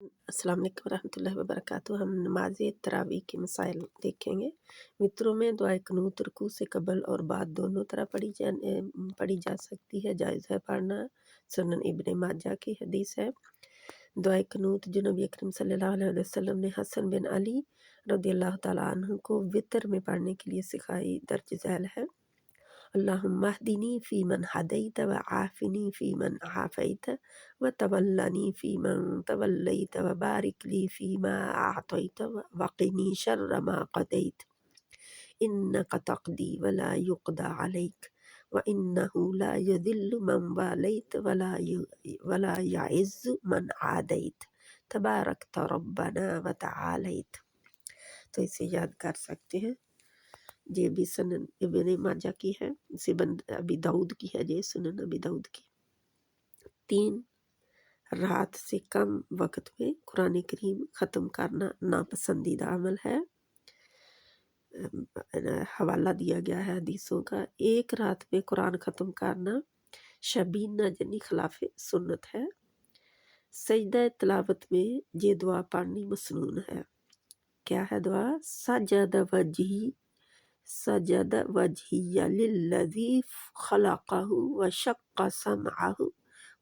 अस्सलाम वालेकुम रहमतुल्लाहि व बरकातुहू। हम नमाज तरावी के मसाइल देखेंगे। वित्रों में दुआए कुनूत रुकू से कबल और बाद दोनों तरह पढ़ी जा सकती है, जायज़ है पढ़ना। सुनन इब्ने माजा की हदीस है। दुआए कुनूत जो नबी अकरम सल्लल्लाहु अलैहि वसल्लम ने हसन बिन अली रज़ियल्लाहु तआला अन्हु को वितर में पढ़ने के लिए सिखाई, दर्ज झैल है। अल्लाहुम्मा अहदिनी फ़ीमन हदैत व आफ़िनी फ़ीमन आफ़ैत व तवल्लनी फ़ीमन तवल्लैत व बारिक ली फ़ीमा अअतैत व क़िनी शर्र मा क़दैत इन्नका तक़दी व ला युक़दा अलैक व इन्नहु ला यज़िल्लु मन वालैत व ला यअज़्ज़ु मन आदैत तबारकत रब्बना व तआलैत। तो इसे याद कर सकते हैं। ये भी सुनन इब्ने माजा की है, सिबन अबी दाऊद की है, ये सुनन अबी दाऊद की। 3, रात से कम वक्त में कुरान करीम ख़त्म करना नापसंदीदा अमल है। हवाला दिया गया है हदीसों का। एक रात में कुरान ख़त्म करना शबीना जनी खिलाफ सुन्नत है। सजदा तिलावत में ये दुआ पढ़नी मसनून है। क्या है दुआ? सजद वजहिया लिल्लज़ी खलक़हु व शक्क समअहु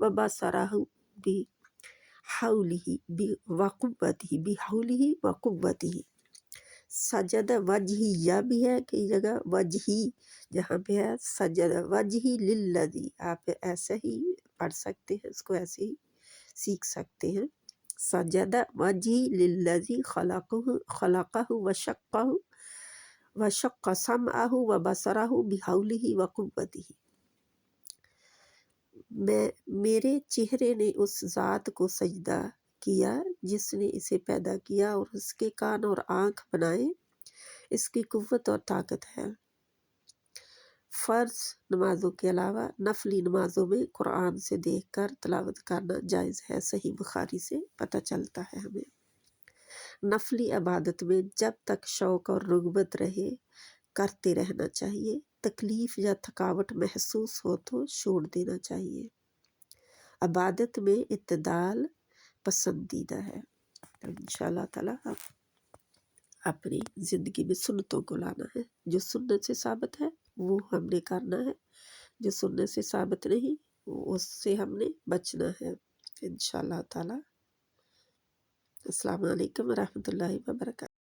व बसरहु बिहौलिही व कुव्वतिही। सजद वजहिया भी है कई जगह, वजही जहाँ पे है सजद वजही लिल्लज़ी, आप ऐसे ही पढ़ सकते हैं, इसको ऐसे ही सीख सकते हैं। सजद वजही लिल्लज़ी खलक़हु व शक्क समअहु व बसरहु बिहौलिही व कुव्वतिही। मेरे चेहरे ने उस ज़ात को सजदा किया जिसने इसे पैदा किया और उसके कान और आँख बनाए, इसकी कुव्वत और ताकत है। फ़र्ज़ नमाजों के अलावा नफली नमाजों में कुरान से देखकर तिलावत करना जायज़ है, सही बुखारी से पता चलता है हमें। नफली इबादत में जब तक शौक़ और रग़बत रहे करते रहना चाहिए। तकलीफ़ या थकावट महसूस हो तो छोड़ देना चाहिए। इबादत में इत्तेदाल पसंदीदा है। तो इंशाअल्लाह ताला अपनी ज़िंदगी में सुन्नतों को लाना है। जो सुन्नत से साबित है वो हमने करना है, जो सुन्नत से साबित नहीं उससे हमने बचना है इंशाअल्लाह ताला। अस्सलामु अलैकुम रहमतुल्लाहि व बरकातुहू।